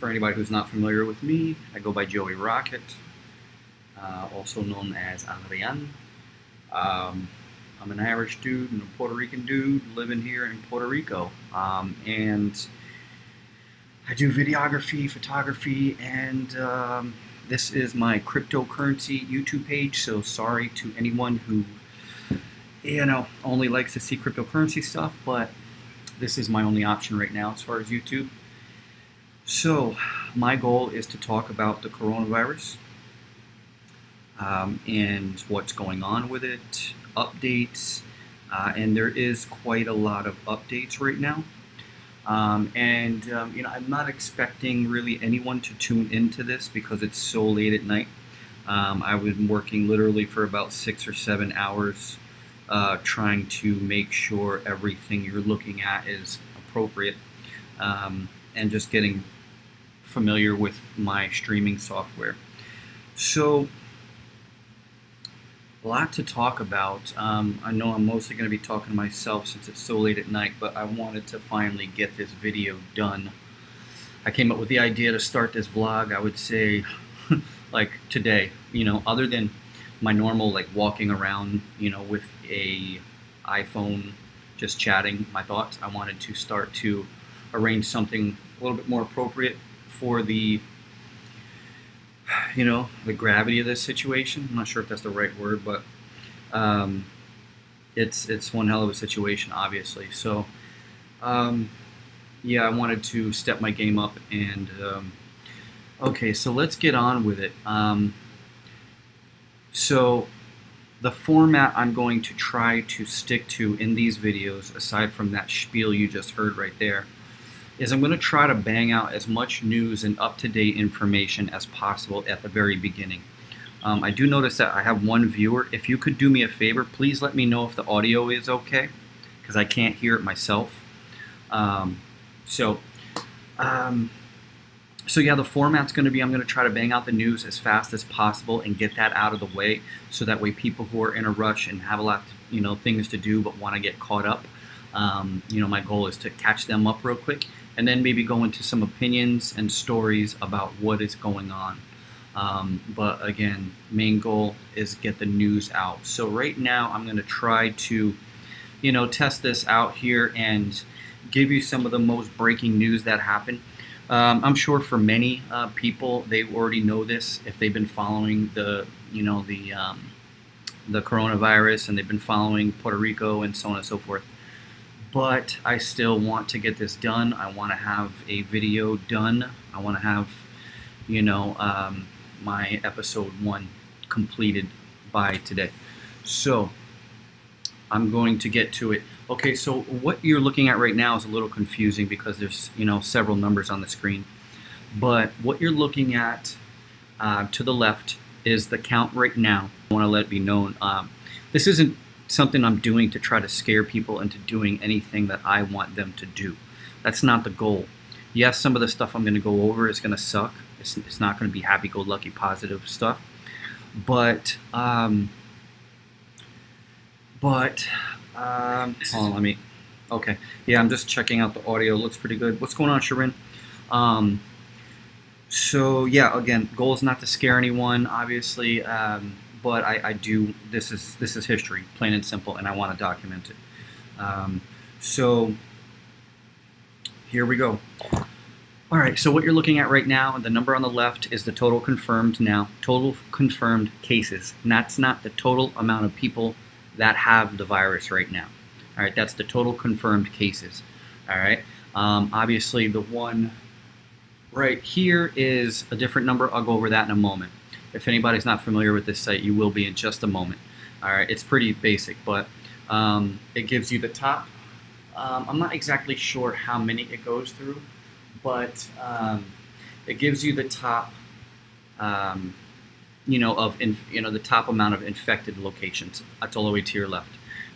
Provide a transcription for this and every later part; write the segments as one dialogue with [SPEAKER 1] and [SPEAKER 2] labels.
[SPEAKER 1] For anybody who's not familiar with me, I go by Joey Rocket, also known as Adrian. I'm an Irish dude and a Puerto Rican dude living here in Puerto Rico. And I do videography, photography, and this is my cryptocurrency YouTube page. So sorry to anyone who, only likes to see cryptocurrency stuff, but this is my only option right now as far as YouTube. So my goal is to talk about the coronavirus and what's going on with it, updates, and there is quite a lot of updates right now. I'm not expecting really anyone to tune into this because it's so late at night. I've been working literally for about 6 or 7 hours trying to make sure everything you're looking at is appropriate, and just getting familiar with my streaming software. So a lot to talk about. I know I'm mostly going to be talking to myself since it's so late at night, but I wanted to finally get this video done. I came up with the idea to start this vlog, I would say, like today, other than my normal like walking around, with a iPhone, just chatting my thoughts. I wanted to start to arrange something a little bit more appropriate for the gravity of this situation. I'm not sure if that's the right word, but it's one hell of a situation, obviously. So yeah, I wanted to step my game up, and okay, so let's get on with it. So the format I'm going to try to stick to in these videos, aside from that spiel you just heard right there, is I'm going to try to bang out as much news and up-to-date information as possible at the very beginning. I do notice that I have one viewer. If you could do me a favor, please let me know if the audio is okay, because I can't hear it myself. So yeah, the format's going to be, I'm going to try to bang out the news as fast as possible and get that out of the way, so that way people who are in a rush and have a lot, things to do but want to get caught up, my goal is to catch them up real quick, and then maybe go into some opinions and stories about what is going on. But again, main goal is get the news out. So right now I'm going to try to, test this out here and give you some of the most breaking news that happened. I'm sure for many people, they already know this if they've been following the coronavirus, and they've been following Puerto Rico and so on and so forth. But I still want to get this done. I want to have a video done. I want to have, my episode 1 completed by today. So I'm going to get to it. Okay, so what you're looking at right now is a little confusing because there's, several numbers on the screen. But what you're looking at to the left is the count right now. I want to let it be known. This isn't something I'm doing to try to scare people into doing anything that I want them to do. That's not the goal. Yes, some of the stuff I'm going to go over is going to suck. It's not going to be happy-go-lucky positive stuff. But hold on, okay. Yeah, I'm just checking out the audio. Looks pretty good. What's going on, Sharon? So yeah, again, goal is not to scare anyone, obviously. But I do, this is history, plain and simple, and I want to document it. So here we go. All right, so what you're looking at right now, the number on the left is the total confirmed cases. And that's not the total amount of people that have the virus right now. All right, that's the total confirmed cases. All right, obviously the one right here is a different number. I'll go over that in a moment. If anybody's not familiar with this site, you will be in just a moment. All right, it's pretty basic, but it gives you the top. I'm not exactly sure how many it goes through, but it gives you the top, the top amount of infected locations. That's all the way to your left.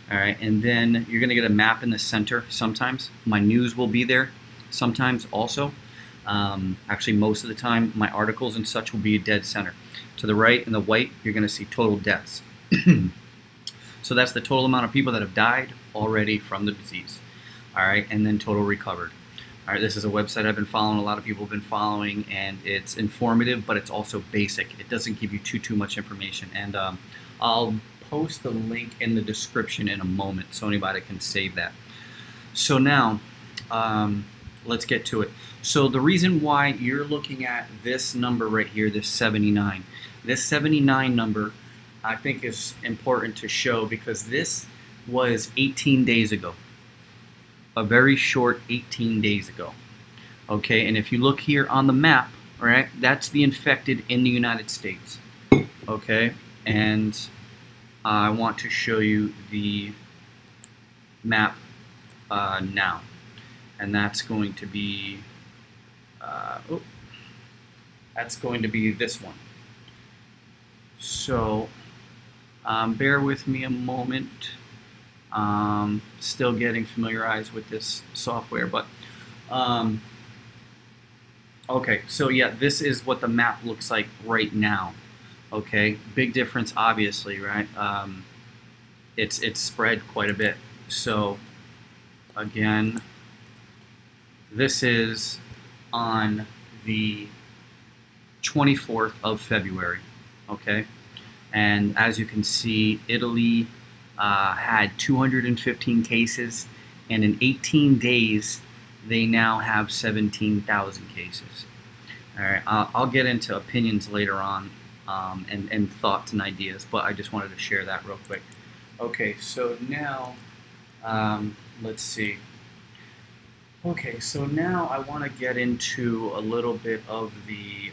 [SPEAKER 1] All right, and then you're going to get a map in the center sometimes. My news will be there sometimes also. Actually, most of the time, my articles and such will be dead center. To the right in the white, you're going to see total deaths. So that's the total amount of people that have died already from the disease. All right, and then total recovered. All right, this is a website I've been following, a lot of people have been following, and it's informative, but it's also basic. It doesn't give you too much information. And I'll post the link in the description in a moment so anybody can save that. So now, let's get to it. So the reason why you're looking at this number right here, this 79 number, I think is important to show because this was 18 days ago. A very short 18 days ago. Okay, and if you look here on the map, all right, that's the infected in the United States. Okay, and I want to show you the map now, and that's going to be this one. So bear with me a moment. Still getting familiarized with this software, but okay, so yeah, this is what the map looks like right now. Okay, big difference obviously, right? It's spread quite a bit. So again, this is on the 24th of February, okay? And as you can see, Italy had 215 cases, and in 18 days, they now have 17,000 cases. All right, I'll get into opinions later on and thoughts and ideas, but I just wanted to share that real quick. Okay, so now, let's see. Okay, so now I want to get into a little bit of the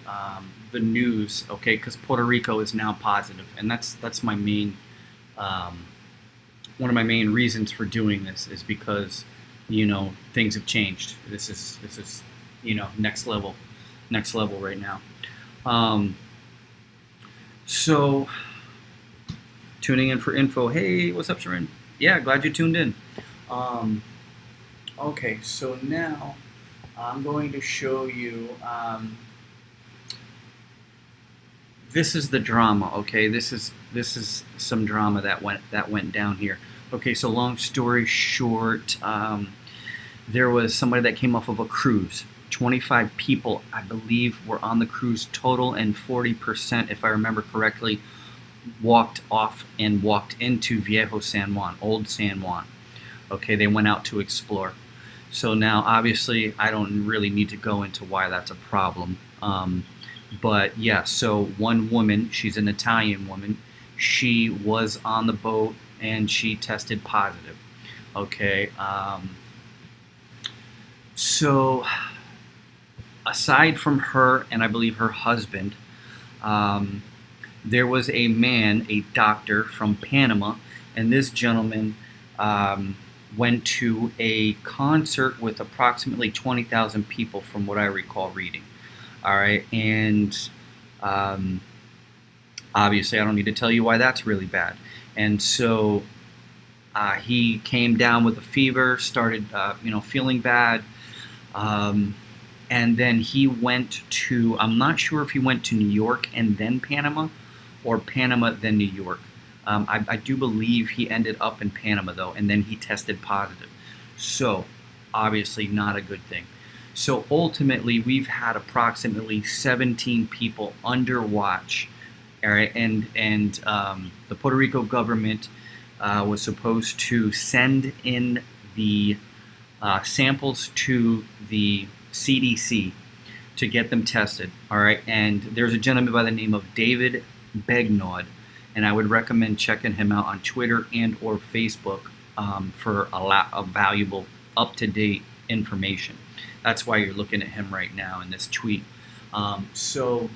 [SPEAKER 1] news, okay, because Puerto Rico is now positive, and that's my main one of my main reasons for doing this is because, you know, things have changed. This is you know, next level right now. So tuning in for info. Hey, what's up, Sharon? Yeah, glad you tuned in. Okay, so now I'm going to show you. This is the drama. Okay, this is some drama that went down here. Okay, so long story short, there was somebody that came off of a cruise. 25 people, I believe, were on the cruise total, and 40%, if I remember correctly, walked off and walked into Viejo San Juan, Old San Juan. Okay, they went out to explore. So now, obviously, I don't really need to go into why that's a problem. But yeah, so one woman, she's an Italian woman, she was on the boat and she tested positive. Okay, so aside from her and I believe her husband, there was a man, a doctor from Panama, and this gentleman went to a concert with approximately 20,000 people from what I recall reading. All right, and obviously I don't need to tell you why that's really bad. And so he came down with a fever, started feeling bad, and then he went to, I'm not sure if he went to New York and then Panama, or Panama then New York. I do believe he ended up in Panama though, and then he tested positive. So obviously not a good thing. So ultimately, we've had approximately 17 people under watch, all right, and the Puerto Rico government was supposed to send in the samples to the CDC to get them tested, all right. And there's a gentleman by the name of David Begnaud, and I would recommend checking him out on Twitter and or Facebook for a lot of valuable, up-to-date information. That's why you're looking at him right now in this tweet. So,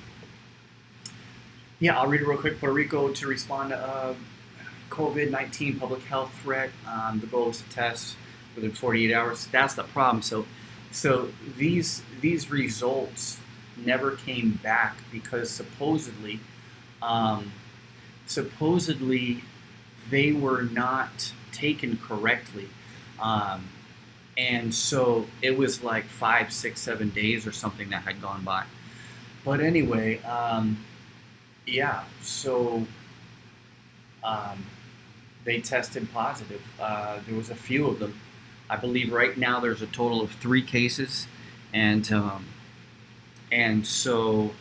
[SPEAKER 1] yeah, I'll read it real quick. Puerto Rico to respond to COVID-19 public health threat. The goal is to test within 48 hours. That's the problem. So these results never came back because supposedly they were not taken correctly. And so it was like 5, 6, 7 days or something that had gone by. But anyway, yeah, so they tested positive. There was a few of them. I believe right now there's a total of 3 cases, and so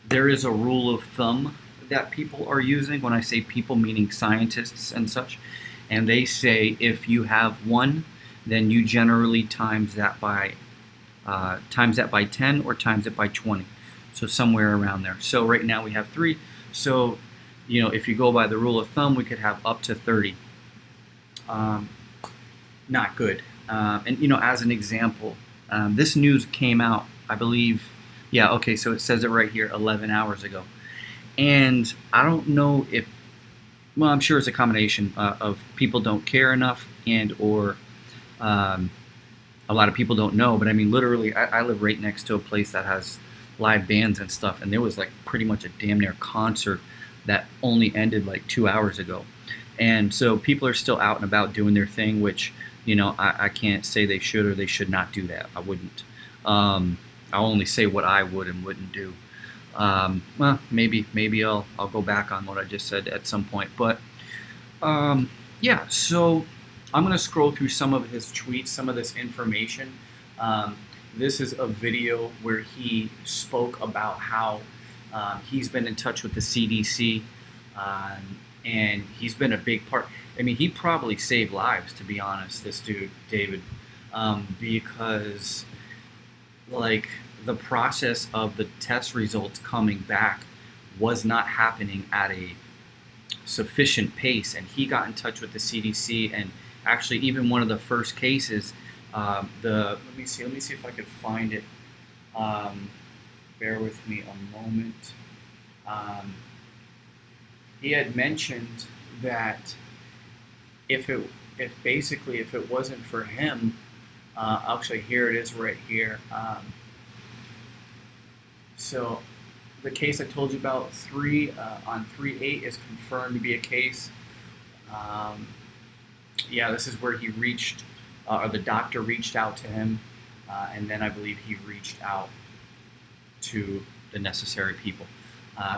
[SPEAKER 1] there is a rule of thumb that people are using. When I say people, meaning scientists and such, and they say if you have one, then you generally times that by 10 or times it by 20, so somewhere around there. So right now we have 3. So if you go by the rule of thumb, we could have up to 30. Not good. And as an example, this news came out, I believe. Yeah, okay, so it says it right here, 11 hours ago. And I don't know if, well, I'm sure it's a combination of people don't care enough or a lot of people don't know. But I mean, literally, I live right next to a place that has live bands and stuff, and there was like pretty much a damn near concert that only ended like 2 hours ago. And so people are still out and about doing their thing, which, I can't say they should or they should not do that. I wouldn't. I'll only say what I would and wouldn't do. Well, maybe I'll go back on what I just said at some point. But yeah, so I'm going to scroll through some of his tweets, some of this information. This is a video where he spoke about how he's been in touch with the CDC, and he's been a big part. I mean, he probably saved lives, to be honest, this dude, David, because like the process of the test results coming back was not happening at a sufficient pace, and he got in touch with the CDC. And actually, even one of the first cases, let me see if I could find it. Bear with me a moment. He had mentioned that if it wasn't for him, actually here it is right here. So the case I told you about, on 3/8 is confirmed to be a case. Yeah, this is where he reached, or the doctor reached out to him, and then I believe he reached out to the necessary people.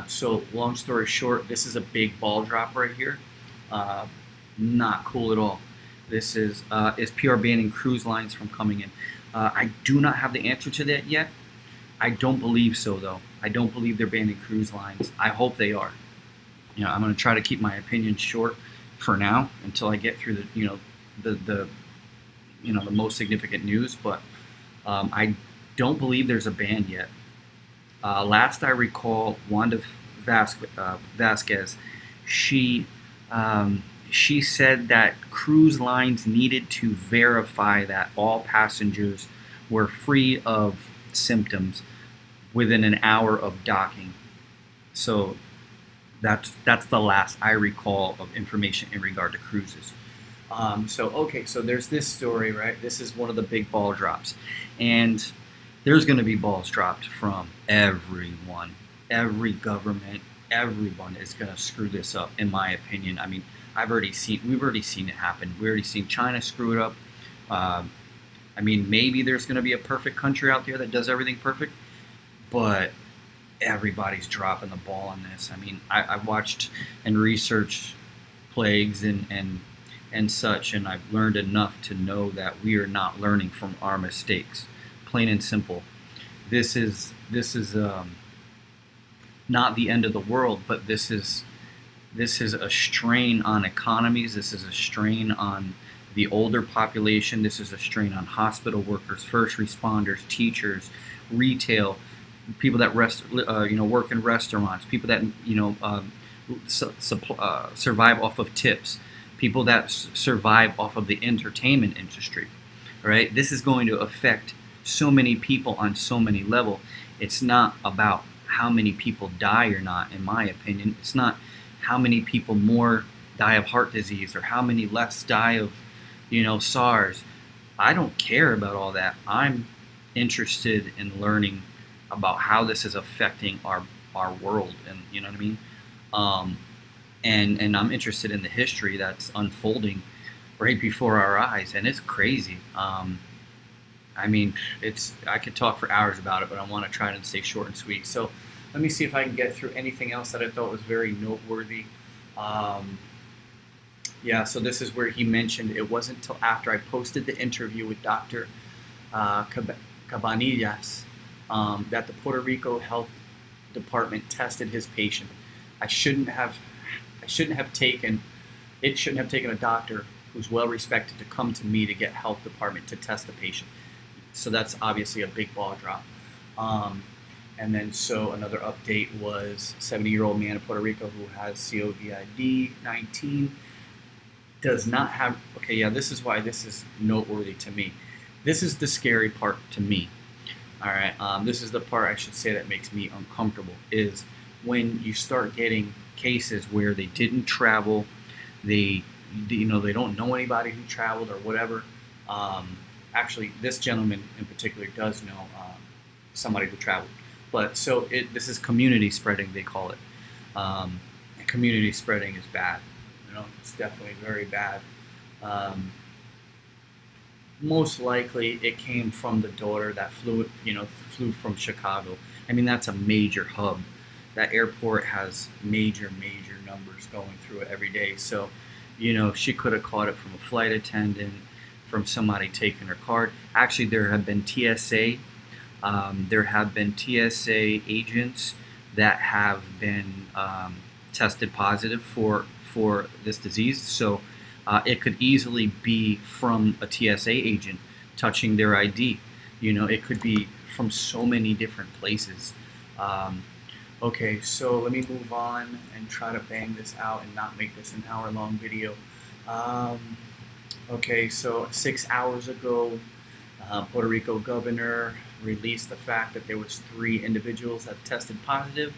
[SPEAKER 1] So long story short, this is a big ball drop right here. Not cool at all. This is PR banning cruise lines from coming in. I do not have the answer to that yet. I don't believe so, though. I don't believe they're banning cruise lines. I hope they are. I'm going to try to keep my opinion short for now until I get through the most significant news. But I don't believe there's a ban yet. Last I recall, Wanda Vasquez, she said that cruise lines needed to verify that all passengers were free of symptoms within an hour of docking. So that's the last I recall of information in regard to cruises. So there's this story, right? This is one of the big ball drops, and there's going to be balls dropped from everyone, every government, everyone is going to screw this up, in my opinion. I mean, we've already seen it happen. We've already seen China screw it up. I mean, maybe there's going to be a perfect country out there that does everything perfect, but everybody's dropping the ball on this. I mean, I watched and researched plagues and such, and I've learned enough to know that we are not learning from our mistakes. Plain and simple. This is not the end of the world, but this is a strain on economies. This is a strain on the older population. This is a strain on hospital workers, first responders, teachers, retail, people that work in restaurants, people that survive off of tips, people that survive off of the entertainment industry. Right? This is going to affect so many people on so many levels. It's not about how many people die or not, in my opinion. It's not how many people more die of heart disease or how many less die of SARS. I don't care about all that. I'm interested in learning about how this is affecting our world, and you know what I mean. And I'm interested in the history that's unfolding right before our eyes, and it's crazy. I mean, I could talk for hours about it, but I want to try to stay short and sweet. So let me see if I can get through anything else that I thought was very noteworthy. Yeah, so this is where he mentioned it wasn't until after I posted the interview with Dr. Cabanillas that the Puerto Rico Health Department tested his patient. I shouldn't have I shouldn't have taken it shouldn't have taken a doctor who's well respected to come to me to get health department to test the patient. So that's obviously a big ball drop. Um, and then so another update was 70-year-old man in Puerto Rico who has COVID-19 does not have, okay, yeah, this is why this is noteworthy to me. This is the scary part to me. All right, this is the part I should say that makes me uncomfortable is when you start getting cases where they didn't travel, they, they don't know anybody who traveled or whatever. Actually, this gentleman in particular does know somebody who traveled, but so this is community spreading, they call it. And community spreading is bad. It's definitely very bad. Most likely, it came from the daughter that flew from Chicago. I mean, that's a major hub. That airport has major numbers going through it every day. So, she could have caught it from a flight attendant, from somebody taking her card. Actually, there have been TSA agents that have been tested positive for this disease. So it could easily be from a TSA agent touching their ID. It could be from so many different places. Okay, so let me move on and try to bang this out and not make this an hour-long video. Okay, so 6 hours ago, Puerto Rico governor released the fact that there was 3 individuals that tested positive.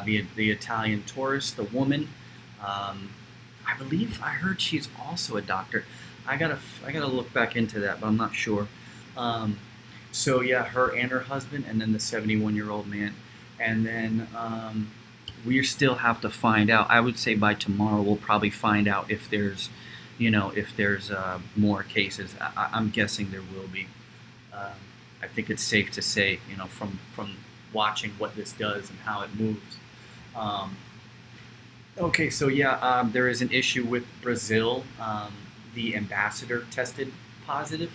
[SPEAKER 1] The Italian tourist, the woman, I believe I heard she's also a doctor. I gotta look back into that, but I'm not sure. So yeah, her and her husband, and then the 71-year-old man, and then we still have to find out. I would say by tomorrow we'll probably find out if there's, more cases. I'm guessing there will be. I think it's safe to say, from watching what this does and how it moves. Okay, so yeah, there is an issue with Brazil. The ambassador tested positive.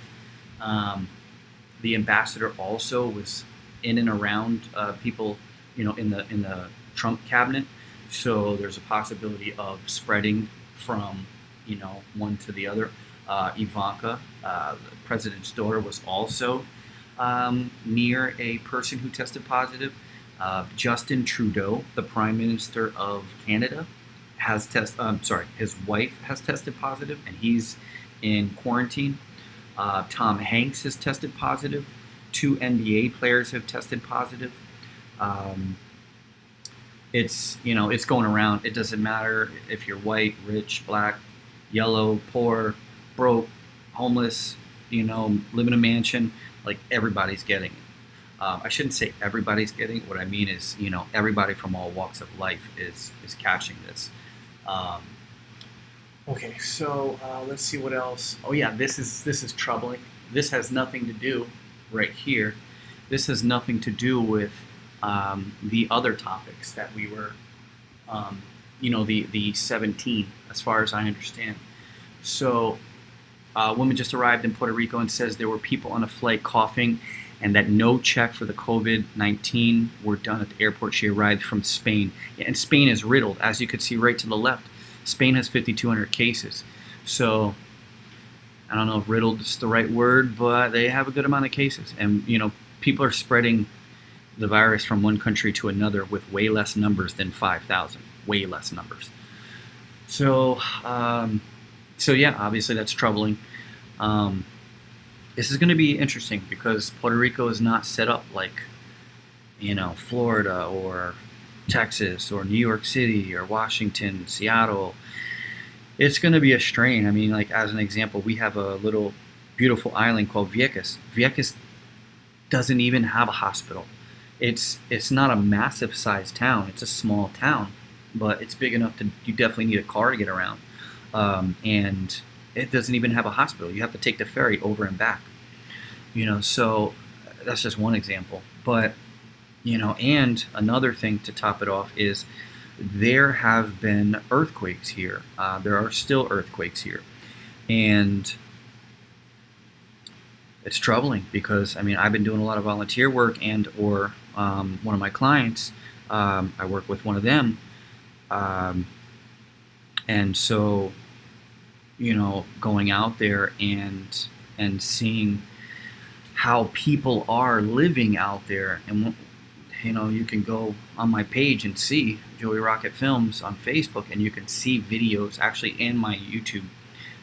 [SPEAKER 1] The ambassador also was in and around people, in the Trump cabinet. So there's a possibility of spreading from, one to the other. Ivanka, the president's daughter, was also near a person who tested positive. Justin Trudeau, the Prime Minister of Canada, his wife has tested positive, and he's in quarantine. Tom Hanks has tested positive. 2 NBA players have tested positive. It's going around. It doesn't matter if you're white, rich, black, yellow, poor, broke, homeless, live in a mansion. Like, everybody's getting it. I shouldn't say everybody's getting it. What I mean is, everybody from all walks of life is catching this. Okay, so let's see what else. Oh yeah, this is troubling. This has nothing to do right here. This has nothing to do with the other topics that we were, the 17, as far as I understand. So, a woman just arrived in Puerto Rico and says there were people on a flight coughing, and that no check for the COVID-19 were done at the airport. She arrived from Spain. Yeah, and Spain is riddled, as you could see right to the left. Spain has 5,200 cases. So I don't know if riddled is the right word, but they have a good amount of cases. And, people are spreading the virus from one country to another with way less numbers than 5,000. Way less numbers. So yeah, obviously that's troubling. This is going to be interesting because Puerto Rico is not set up like, Florida or Texas or New York City or Washington, Seattle. It's going to be a strain. I mean, like, as an example, we have a little beautiful island called Vieques. Vieques doesn't even have a hospital. It's not a massive sized town. It's a small town, but it's big enough you definitely need a car to get around. And it doesn't even have a hospital. You have to take the ferry over and back. So that's just one example. But, and another thing to top it off is there have been earthquakes here. There are still earthquakes here, and it's troubling because I mean I've been doing a lot of volunteer work and/or one of my clients. I work with one of them, um, and so going out there and seeing how people are living out there, and you can go on my page and see Joey Rocket Films on Facebook, and you can see videos actually in my YouTube.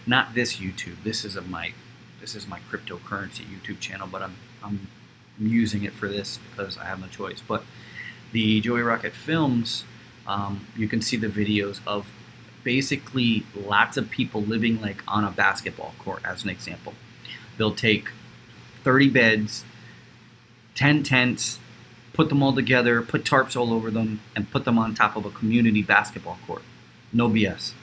[SPEAKER 1] Not this YouTube. This is my cryptocurrency YouTube channel, but I'm using it for this because I have no choice. But the Joey Rocket Films, you can see the videos of basically lots of people living like on a basketball court, as an example. They'll take 30 beds, 10 tents, put them all together, put tarps all over them, and put them on top of a community basketball court. No BS.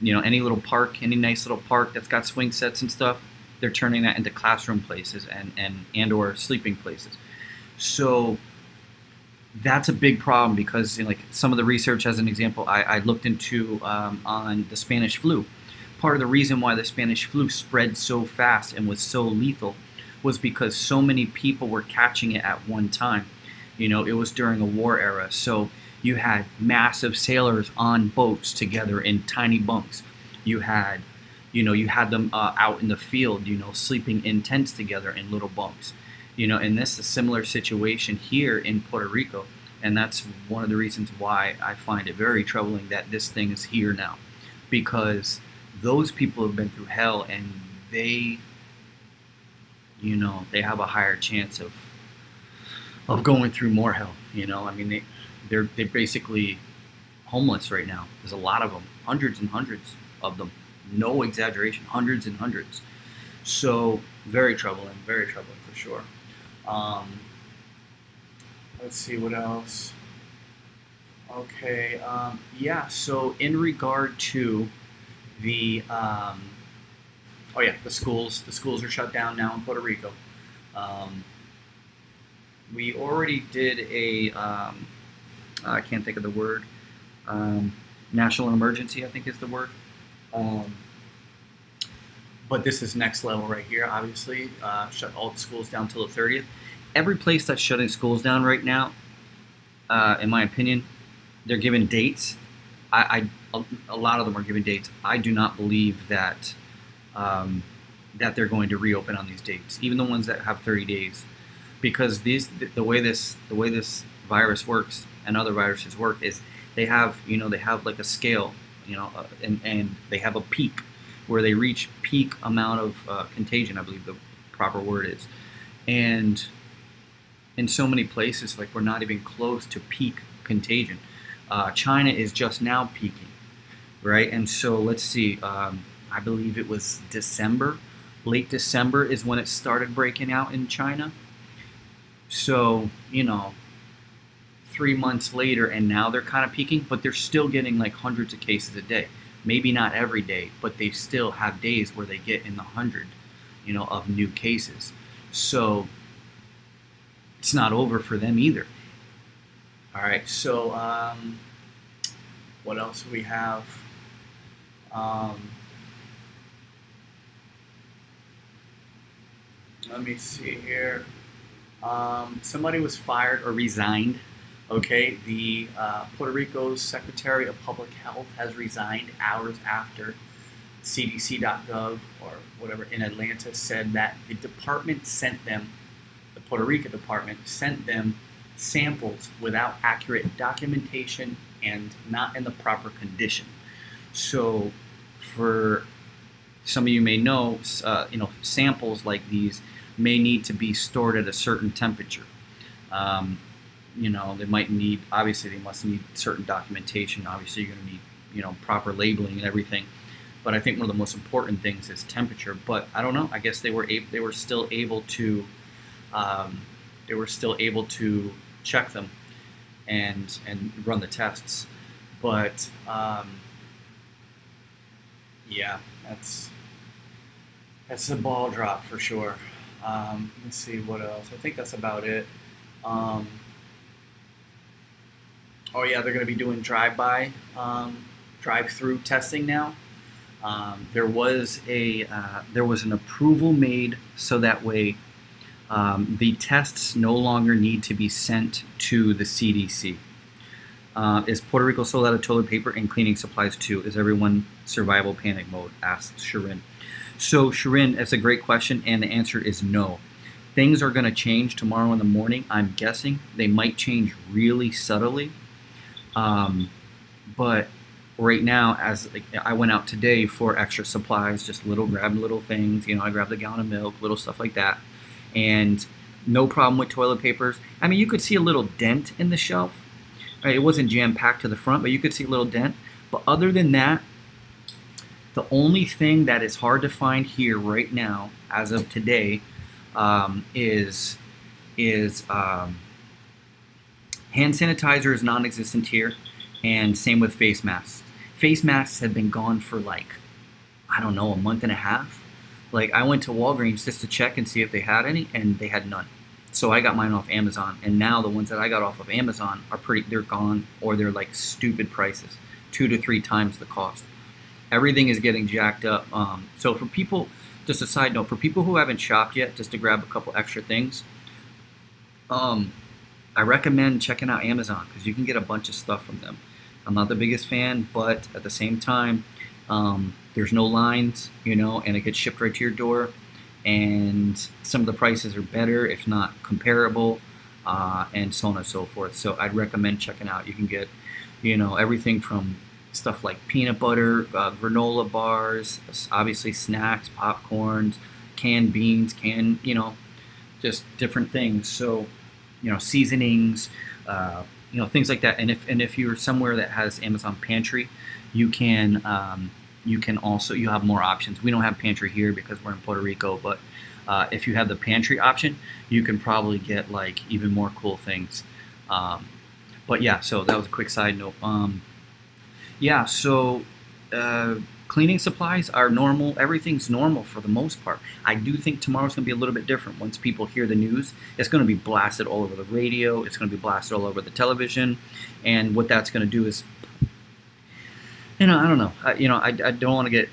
[SPEAKER 1] Any little park, any nice little park that's got swing sets and stuff, they're turning that into classroom places and or sleeping places. So that's a big problem because like some of the research, as an example, I looked into on the Spanish flu. Part of the reason why the Spanish flu spread so fast and was so lethal was because so many people were catching it at one time. It was during a war era, so you had massive sailors on boats together in tiny bunks. You had them out in the field, sleeping in tents together in little bunks. And this is a similar situation here in Puerto Rico, and that's one of the reasons why I find it very troubling that this thing is here now, because those people have been through hell, and they have a higher chance of going through more hell. I mean they're basically homeless right now. There's a lot of them, hundreds and hundreds of them, no exaggeration, hundreds and hundreds. So very troubling for sure. Let's see what else. Okay, yeah. So in regard to the the schools are shut down now in Puerto Rico. We already did a I can't think of the word. National emergency, I think is the word. But this is next level right here. Obviously, shut all the schools down till the 30th. Every place that's shutting schools down right now, in my opinion, they're giving dates. A lot of them are giving dates. I do not believe that that they're going to reopen on these dates, even the ones that have 30 days, because the way this virus works and other viruses work is they have like a scale, and they have a peak where they reach peak amount of contagion, I believe the proper word is, and in so many places, like, we're not even close to peak contagion. China is just now peaking, right? And so let's see, I believe it was December, late December is when it started breaking out in China. So, 3 months later, and now they're kind of peaking, but they're still getting like hundreds of cases a day. Maybe not every day, but they still have days where they get in the 100, of new cases. So it's not over for them either. All right, so what else do we have? Let me see here. Somebody was fired or resigned. Okay, the Puerto Rico's Secretary of Public Health has resigned hours after CDC.gov or whatever in Atlanta said that the department sent them, the Puerto Rico department sent them samples without accurate documentation and not in the proper condition. So, for some of you may know, samples like these may need to be stored at a certain temperature. They might need, obviously they must need certain documentation. Obviously you're going to need, proper labeling and everything. But I think one of the most important things is temperature. But I don't know. I guess they were still able to check them and run the tests. But yeah, that's a ball drop for sure. Let's see what else. I think that's about it. Oh yeah, they're going to be doing drive-through testing now. There was an approval made so that way the tests no longer need to be sent to the CDC. Is Puerto Rico sold out of toilet paper and cleaning supplies too? Is everyone survival panic mode? Asks Sharin. So Sharin, that's a great question, and the answer is no. Things are going to change tomorrow in the morning. I'm guessing they might change really subtly, but right now, as like, I went out today for extra supplies, just grabbed little things. I grabbed a gallon of milk, little stuff like that, and no problem with toilet papers. I mean, you could see a little dent in the shelf. Right? It wasn't jam packed to the front, but you could see a little dent. But other than that, the only thing that is hard to find here right now, as of today, is hand sanitizer is non-existent here, and same with face masks. Face masks have been gone for I don't know, a month and a half. I went to Walgreens just to check and see if they had any, and they had none. So I got mine off Amazon, and now the ones that I got off of Amazon they're gone, or they're stupid prices, 2 to 3 times the cost. Everything is getting jacked up. So for people, just a side note, for people who haven't shopped yet, just to grab a couple extra things, I recommend checking out Amazon because you can get a bunch of stuff from them. I'm not the biggest fan, but at the same time, there's no lines, and it gets shipped right to your door. And some of the prices are better, if not comparable, and so on and so forth. So I'd recommend checking out. You can get, everything from stuff like peanut butter, granola bars, obviously snacks, popcorns, canned beans, just different things. So, seasonings, things like that. And if you're somewhere that has Amazon Pantry, you can also, you have more options. We don't have pantry here because we're in Puerto Rico, but if you have the pantry option, you can probably get even more cool things. But yeah, so that was a quick side note. Yeah, so cleaning supplies are normal. Everything's normal for the most part. I do think tomorrow's going to be a little bit different. Once people hear the news, it's going to be blasted all over the radio. It's going to be blasted all over the television. And what that's going to do is, I don't know. I don't want to get,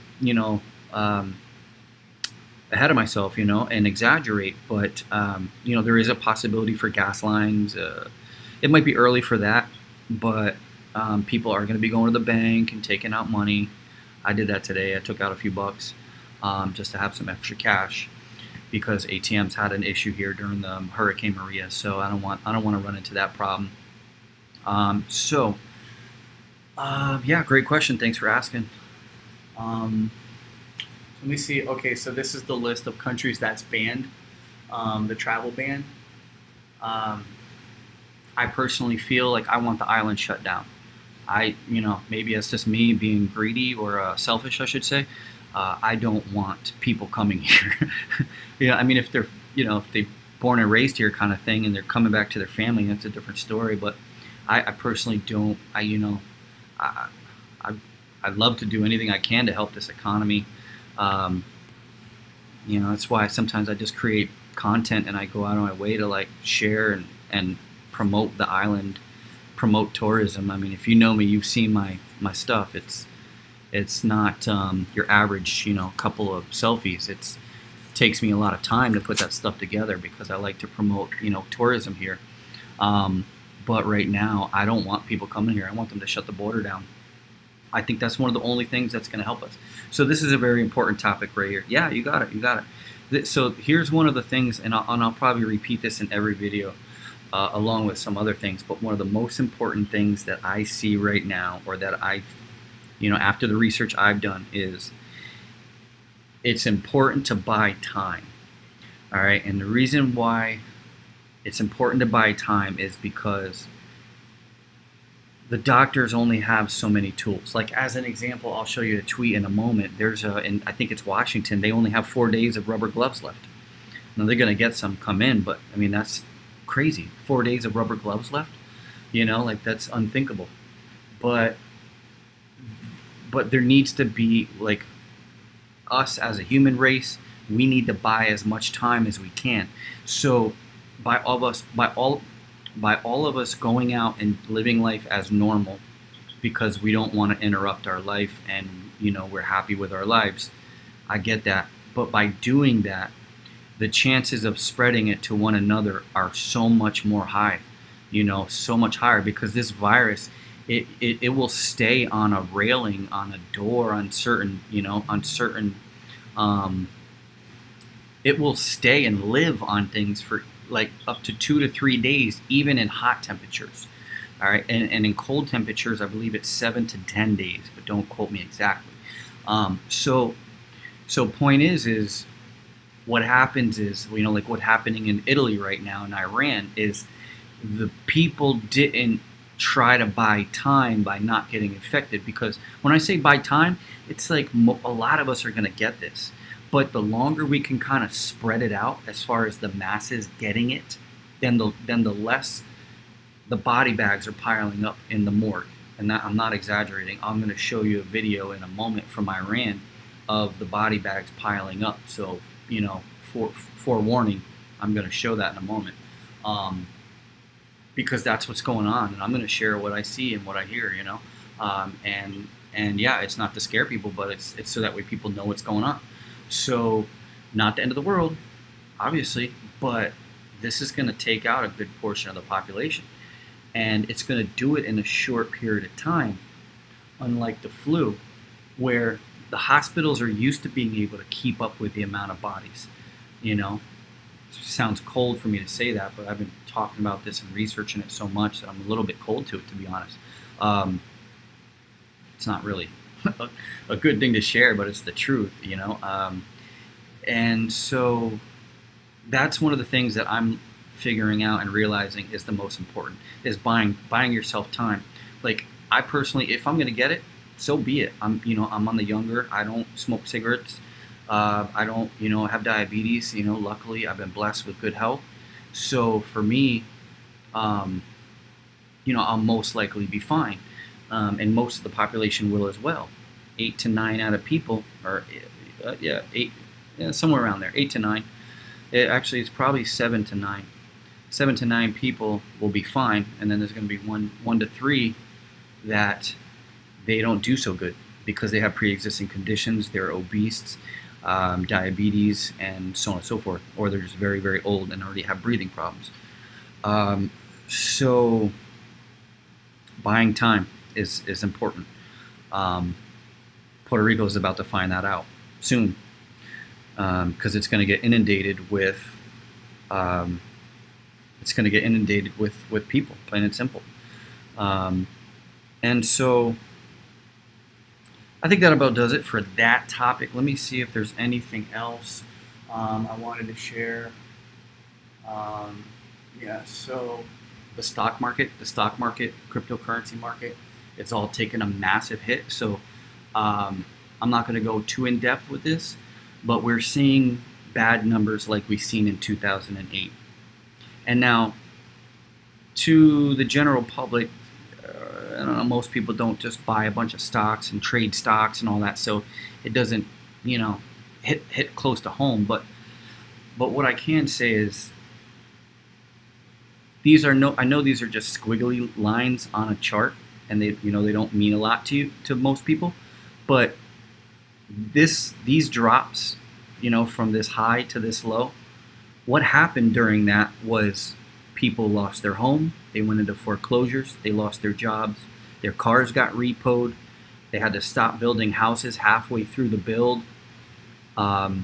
[SPEAKER 1] ahead of myself, and exaggerate. But, there is a possibility for gas lines. It might be early for that, but people are going to be going to the bank and taking out money. I did that today. I took out a few bucks just to have some extra cash because ATMs had an issue here during the Hurricane Maria. So I don't want to run into that problem. Yeah, great question. Thanks for asking. Let me see. Okay, so this is the list of countries that's banned, the travel ban. I personally feel like I want the island shut down. Maybe it's just me being greedy or selfish, I should say. I don't want people coming here. I mean, if they're, if they're born and raised here kind of thing and they're coming back to their family, that's a different story. But I personally don't, I'd love to do anything I can to help this economy. That's why sometimes I just create content and I go out of my way to share and promote the island, promote tourism. I mean, if you know me, you've seen my stuff. It's not your average, couple of selfies. It takes me a lot of time to put that stuff together because I like to promote, tourism here. But right now, I don't want people coming here. I want them to shut the border down. I think that's one of the only things that's going to help us. So this is a very important topic right here. Yeah, you got it. So here's one of the things, and I'll probably repeat this in every video, along with some other things. But one of the most important things that I see right now, or that after the research I've done, is it's important to buy time. All right, and the reason why it's important to buy time is because the doctors only have so many tools. Like as an example, I'll show you a tweet in a moment. And I think it's Washington, they only have 4 days of rubber gloves left. Now they're going to get some come in, but I mean, that's crazy. 4 days of rubber gloves left, that's unthinkable. But there needs to be us as a human race, we need to buy as much time as we can. So by all by all of us going out and living life as normal because we don't want to interrupt our life and we're happy with our lives. I get that. But by doing that, the chances of spreading it to one another are so much more high, so much higher, because this virus, it will stay on a railing, on a door, on certain, um, it will stay and live on things for like up to 2 to 3 days, even in hot temperatures. All right, and in cold temperatures, I believe it's 7 to 10 days, but don't quote me exactly. So point is what happens is, like what's happening in Italy right now and Iran is the people didn't try to buy time by not getting infected, because when I say buy time, it's like a lot of us are going to get this. But the longer we can kind of spread it out as far as the masses getting it, then the less the body bags are piling up in the morgue. And that, I'm not exaggerating. I'm going to show you a video in a moment from Iran of the body bags piling up. So, forewarning, I'm going to show that in a moment. Because that's what's going on. And I'm going to share what I see and what I hear, and yeah, it's not to scare people, but it's so that way people know what's going on. So, not the end of the world, obviously, but this is going to take out a good portion of the population. And it's going to do it in a short period of time, unlike the flu, where the hospitals are used to being able to keep up with the amount of bodies. It sounds cold for me to say that, but I've been talking about this and researching it so much that I'm a little bit cold to it, to be honest. It's not really a good thing to share, but it's the truth, and so that's one of the things that I'm figuring out and realizing is the most important, is buying yourself time. Like, I personally, if I'm going to get it, so be it. I'm on the younger. I don't smoke cigarettes. I don't have diabetes. Luckily I've been blessed with good health. So for me, I'll most likely be fine, and most of the population will as well. 8 to 9 out of people, or somewhere around there, 8 to 9. Actually, it's probably 7 to 9. 7 to 9 people will be fine, and then there's going to be 1 to 3 that they don't do so good because they have pre-existing conditions, they're obese, diabetes, and so on and so forth, or they're just very, very old and already have breathing problems. So buying time is important. Puerto Rico is about to find that out soon, because it's going to get inundated with people, plain and simple. And so I think that about does it for that topic. Let me see if there's anything else I wanted to share. So the stock market, cryptocurrency market, it's all taken a massive hit. So I'm not going to go too in depth with this, but we're seeing bad numbers like we've seen in 2008. And now, to the general public, I don't know, most people don't just buy a bunch of stocks and trade stocks and all that, so it doesn't, hit close to home. But what I can say is, I know these are just squiggly lines on a chart, and they don't mean a lot to most people, but these drops, from this high to this low, what happened during that was people lost their home, they went into foreclosures, they lost their jobs, their cars got repoed, they had to stop building houses halfway through the build. It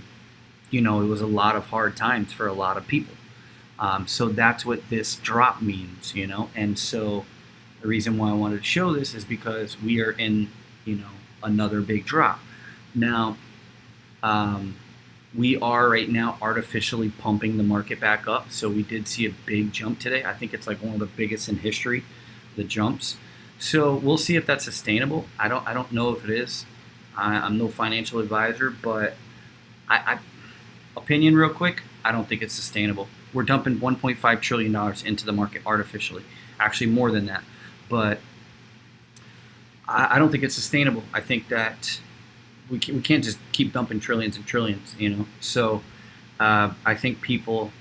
[SPEAKER 1] was a lot of hard times for a lot of people. So that's what this drop means, and so the reason why I wanted to show this is because we are in, another big drop. Now, we are right now artificially pumping the market back up. So we did see a big jump today. I think it's like one of the biggest in history, the jumps. So we'll see if that's sustainable. I don't know if it is. I'm no financial advisor, but I opinion real quick, I don't think it's sustainable. We're dumping $1.5 trillion into the market artificially. Actually, more than that. But I don't think it's sustainable. I think that we can't just keep dumping trillions and trillions, So I think people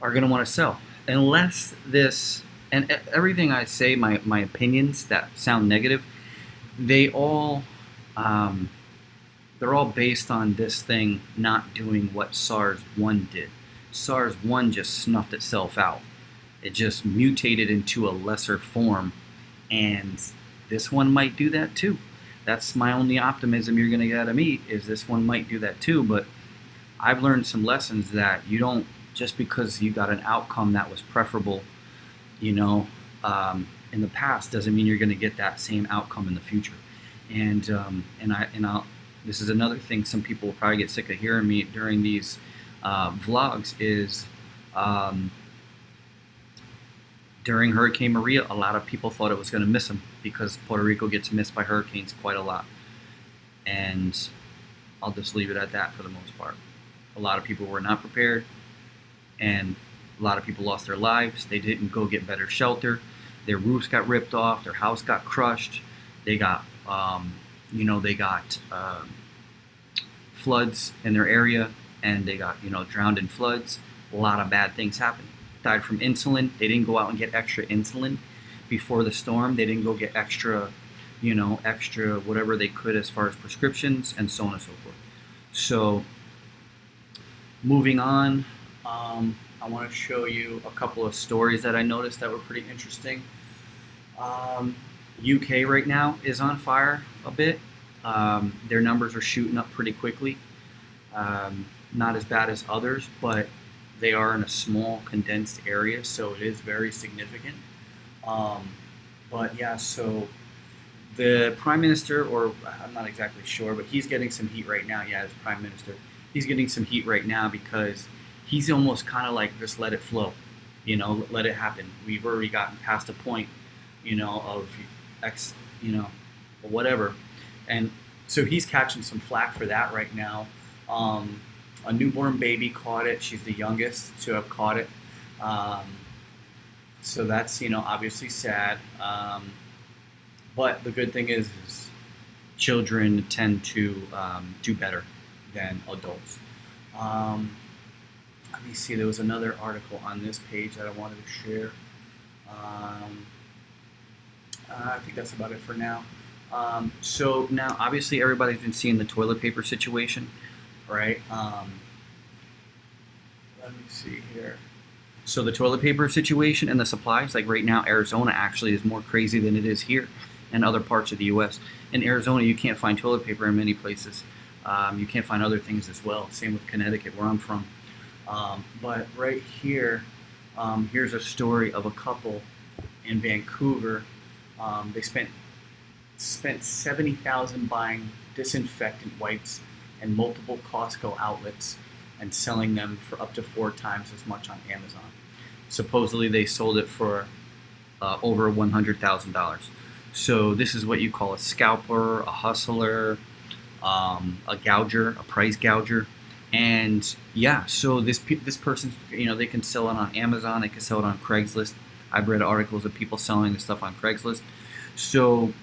[SPEAKER 1] are going to want to sell. unless this, and everything I say, my opinions that sound negative, they all um, they're all based on this thing not doing what SARS-1 did. SARS-1 just snuffed itself out. It just mutated into a lesser form, and this one might do that too. That's my only optimism you're going to get out of me, is this one might do that too. But I've learned some lessons that you don't, just because you got an outcome that was preferable, you know, in the past, doesn't mean you're going to get that same outcome in the future. And this is another thing some people will probably get sick of hearing me during these vlogs is um, during Hurricane Maria, a lot of people thought it was going to miss them because Puerto Rico gets missed by hurricanes quite a lot. And I'll just leave it at that for the most part. A lot of people were not prepared, and a lot of people lost their lives. They didn't go get better shelter. Their roofs got ripped off. Their house got crushed. They got, floods in their area, and they got, drowned in floods. A lot of bad things happened. Died from insulin. They didn't go out and get extra insulin before the storm. They didn't go get extra whatever they could as far as prescriptions and so on and so forth. So moving on, I want to show you a couple of stories that I noticed that were pretty interesting. UK right now is on fire a bit. Their numbers are shooting up pretty quickly. Not as bad as others, but they are in a small condensed area, so it is very significant. But yeah, so the Prime Minister, or I'm not exactly sure, but he's getting some heat right now. Yeah, as Prime Minister, he's getting some heat right now because he's almost kind of like, just let it flow, let it happen. We've already gotten past a point, of X, whatever. And so he's catching some flack for that right now. A newborn baby caught it. She's the youngest to have caught it. So that's, obviously sad. But the good thing is children tend to do better than adults. Let me see, there was another article on this page that I wanted to share. I think that's about it for now. So now, obviously, everybody's been seeing the toilet paper situation, right? Let me see here. So the toilet paper situation and the supplies, like right now, Arizona actually is more crazy than it is here and other parts of the U.S. In Arizona, you can't find toilet paper in many places. You can't find other things as well. Same with Connecticut, where I'm from. But right here, here's a story of a couple in Vancouver. They spent $70,000 buying disinfectant wipes in multiple Costco outlets and selling them for up to 4 times as much on Amazon. Supposedly, they sold it for over $100,000. So this is what you call a scalper, a hustler, a gouger, a price gouger. And yeah, so this person, they can sell it on Amazon, they can sell it on Craigslist. I've read articles of people selling this stuff on Craigslist. So,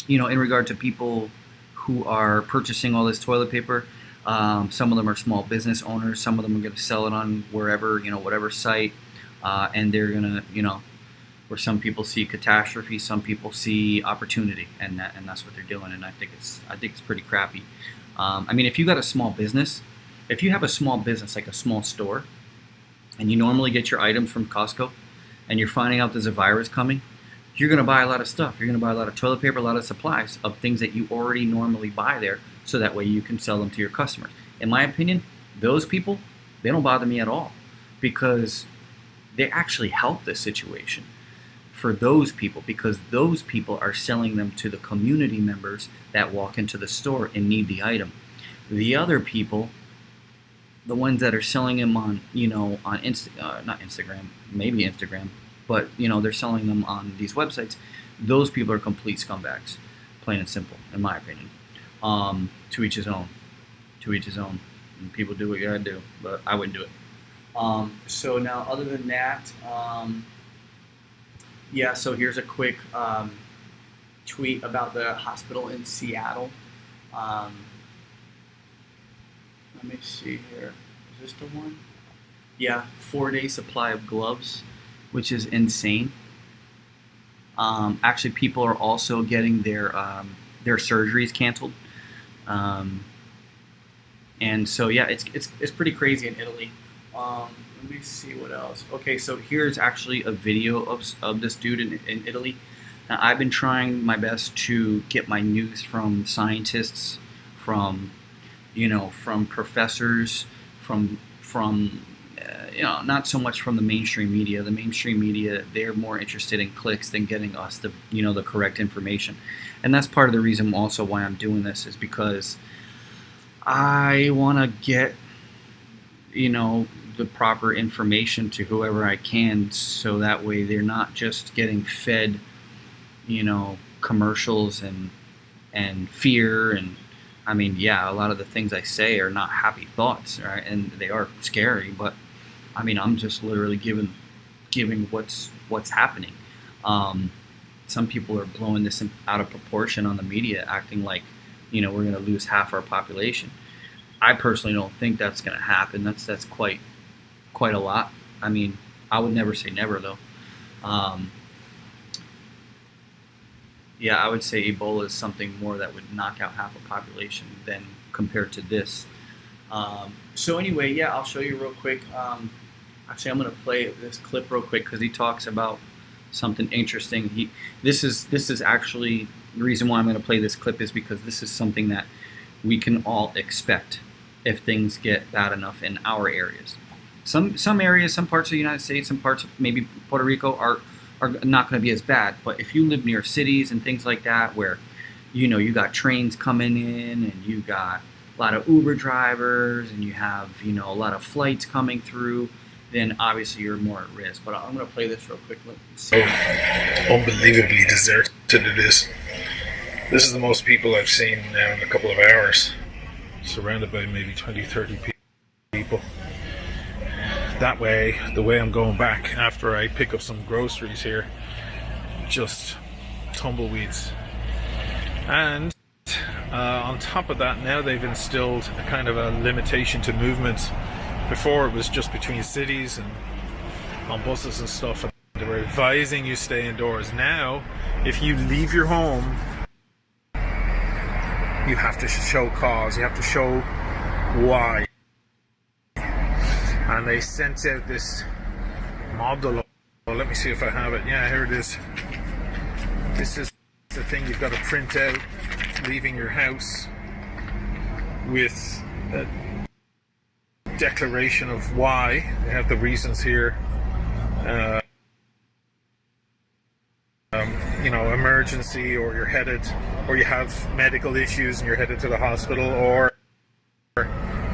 [SPEAKER 1] in regard to people who are purchasing all this toilet paper, some of them are small business owners. Some of them are going to sell it on wherever, whatever site, and they're going to, where some people see catastrophe, some people see opportunity, and that's what they're doing. And I think it's pretty crappy. If you got a small business, if you have a small business like a small store, and you normally get your items from Costco, and you're finding out there's a virus coming, you're going to buy a lot of stuff. You're going to buy a lot of toilet paper, a lot of supplies of things that you already normally buy there, so that way you can sell them to your customers. In my opinion, those people, they don't bother me at all, because they actually help this situation for those people, because those people are selling them to the community members that walk into the store and need the item. The other people, the ones that are selling them on, on not Instagram, maybe Instagram, but, they're selling them on these websites, those people are complete scumbags, plain and simple, in my opinion. To each his own. To each his own. And people do what you gotta do, but I wouldn't do it. So now, other than that, yeah, so here's a quick tweet about the hospital in Seattle. Let me see here. Is this the one? Yeah, 4 day supply of gloves, which is insane. Actually, people are also getting their surgeries canceled. Um, and so yeah, it's pretty crazy in Italy. Let me see what else. Okay, so here's actually a video of this dude in Italy. Now, I've been trying my best to get my news from scientists, from from professors, from not so much from the mainstream media. The mainstream media, they're more interested in clicks than getting us the correct information, and that's part of the reason also why I'm doing this is because I want to get the proper information to whoever I can, so that way they're not just getting fed commercials and fear. And I mean, yeah, a lot of the things I say are not happy thoughts, right? And they are scary, but I mean, I'm just literally giving what's happening. Um, some people are blowing this out of proportion on the media, acting like we're going to lose half our population. I personally don't think that's going to happen. That's quite a lot. I mean, I would never say never though. Um, yeah, I would say Ebola is something more that would knock out half a population than compared to this. So anyway, yeah, I'll show you real quick. Actually, I'm going to play this clip real quick because he talks about something interesting. This is actually the reason why I'm going to play this clip is because this is something that we can all expect if things get bad enough in our areas. Some areas, some parts of the United States, some parts of maybe Puerto Rico are not going to be as bad. But if you live near cities and things like that, where you got trains coming in and you got a lot of Uber drivers and you have a lot of flights coming through, then obviously you're more at risk. But I'm going to play this real quick. Let's see.
[SPEAKER 2] Unbelievably deserted it is. This is the most people I've seen now in a couple of hours. Surrounded by maybe 20, 30 people. That way, the way I'm going back after I pick up some groceries here, just tumbleweeds. And on top of that, now they've instilled a kind of a limitation to movement. Before it was just between cities and on buses and stuff, and they were advising you stay indoors. Now, if you leave your home, you have to show cause, you have to show why. And they sent out this modulo. Let me see if I have it. Yeah, here it is. This is the thing you've got to print out leaving your house, with a declaration of why. They have the reasons here. Emergency, or you're headed, or you have medical issues and you're headed to the hospital, or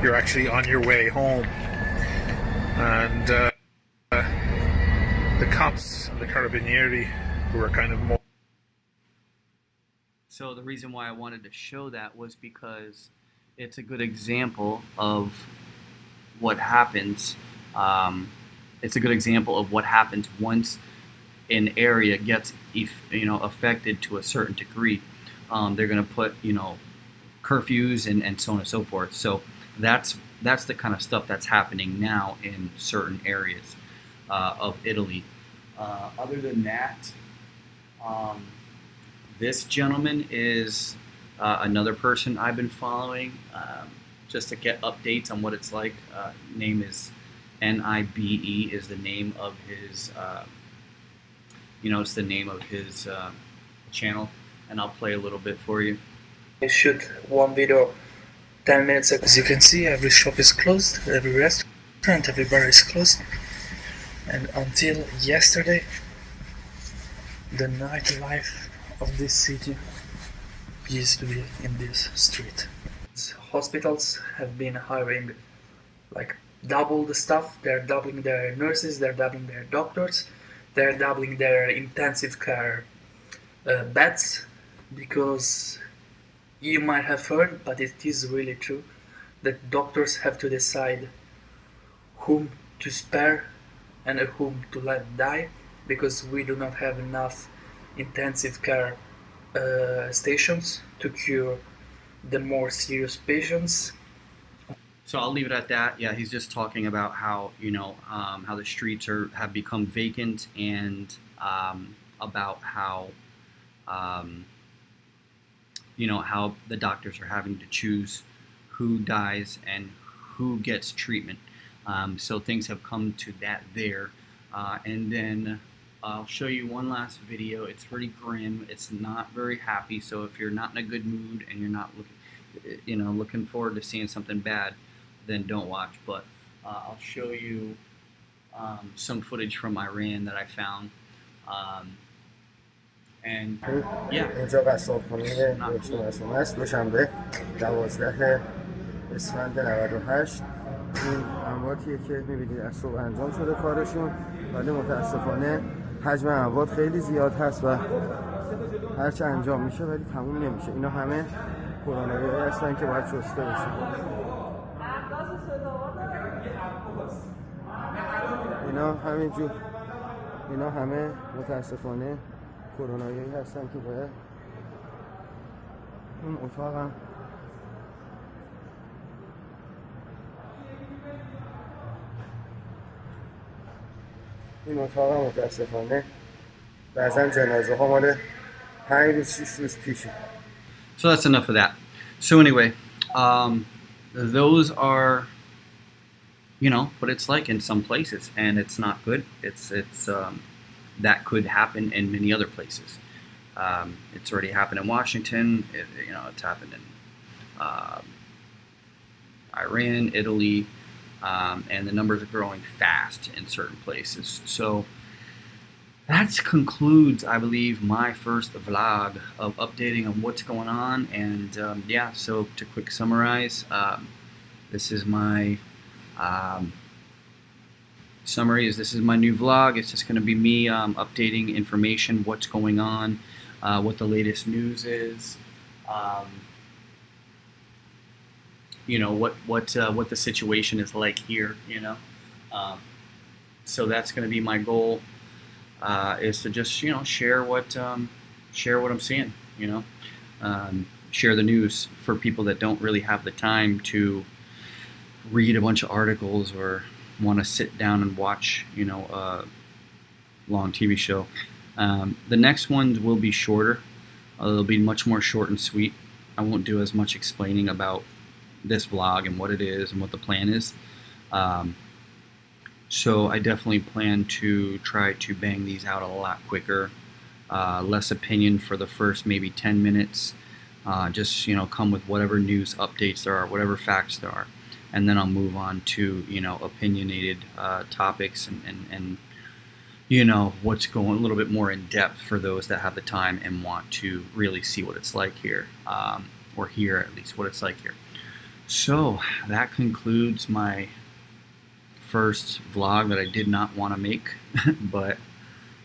[SPEAKER 2] you're actually on your way home. And the cops and the carabinieri, who are kind of more.
[SPEAKER 1] So the reason why I wanted to show that was because it's a good example of what happens. It's a good example of what happens once an area gets affected to a certain degree. They're going to put curfews and so on and so forth. So that's the kind of stuff that's happening now in certain areas of Italy. Other than that, this gentleman is another person I've been following just to get updates on what it's like. Name is NIBE is the name of his. It's the name of his channel, and I'll play a little bit for you.
[SPEAKER 3] I shoot one video 10 minutes ago. As you can see, every shop is closed, every restaurant, every bar is closed. And until yesterday, the nightlife of this city used to be in this street. Hospitals have been hiring like double the staff. They're doubling their nurses, they're doubling their doctors, they're doubling their intensive care beds, because you might have heard, but it is really true, that doctors have to decide whom to spare and whom to let die, because we do not have enough intensive care stations to cure the more serious patients.
[SPEAKER 1] So I'll leave it at that. Yeah, he's just talking about how how the streets have become vacant, and about how um, how the doctors are having to choose who dies and who gets treatment. So things have come to that there, and then I'll show you one last video. It's pretty grim. It's not very happy. So if you're not in a good mood and you're not looking forward to seeing something bad, then don't watch. But I'll show you some footage from Iran that I found. And yeah,
[SPEAKER 4] اینجا قصابخونه دکتر معصومه است. دوشنبه 12 اسفند 98. این امواتیه که میبینید از صبح انجام شده کارشون، ولی متاسفانه حجم اموات خیلی زیاد هست و هرچه انجام میشه ولی تموم نمیشه. اینا همه کرونایی هستن که باید شسته بشه. اینا همه متاسفانه کرونایی هستن که باید اون اتاقم متاسفانه بعضا جنازه ها مال 5 روز 6 روز پیشه.
[SPEAKER 1] So that's enough of that. So anyway, those are what it's like in some places, and it's not good. It's that could happen in many other places. It's already happened in Washington. It's happened in Iran, Italy, and the numbers are growing fast in certain places. So that concludes, I believe, my first vlog of updating on what's going on. And so to quick summarize, this is my summary. This is my new vlog. It's just going to be me updating information, what's going on, what the latest news is, what the situation is like here. So that's going to be my goal, is to just share what I'm seeing. Share the news for people that don't really have the time to read a bunch of articles or want to sit down and watch a long TV show. The next ones will be shorter. They'll be much more short and sweet. I won't do as much explaining about this vlog and what it is and what the plan is. So I definitely plan to try to bang these out a lot quicker. Less opinion for the first maybe 10 minutes. Just come with whatever news updates there are, whatever facts there are. And then I'll move on to opinionated topics and what's going a little bit more in depth for those that have the time and want to really see what it's like here, or hear at least what it's like here. So that concludes my first vlog that I did not want to make, but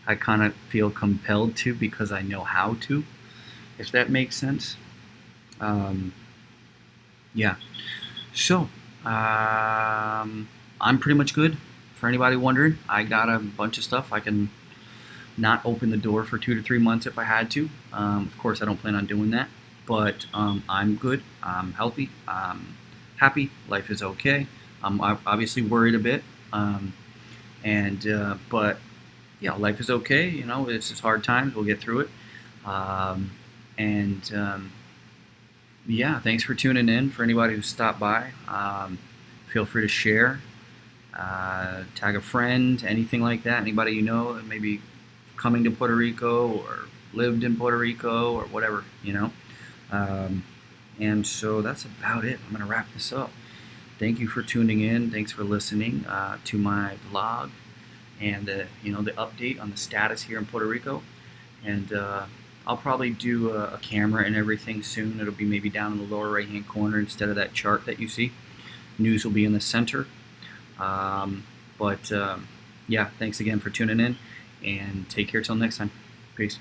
[SPEAKER 1] I kind of feel compelled to because I know how to, if that makes sense. Yeah. So I'm pretty much good. For anybody wondering, I got a bunch of stuff. I can not open the door for 2 to 3 months if I had to. Of course, I don't plan on doing that, but I'm good. I'm healthy. I'm happy. Life is okay. I'm obviously worried a bit, but yeah, life is okay. It's just hard times. We'll get through it. Yeah, thanks for tuning in. For anybody who stopped by, feel free to share, tag a friend, anything like that. Anybody you know that may be coming to Puerto Rico or lived in Puerto Rico or whatever, and so that's about it. I'm going to wrap this up. Thank you for tuning in. Thanks for listening to my vlog and the update on the status here in Puerto Rico. And I'll probably do a camera and everything soon. It'll be maybe down in the lower right hand corner instead of that chart that you see. News will be in the center. Yeah, thanks again for tuning in, and take care till next time. Peace.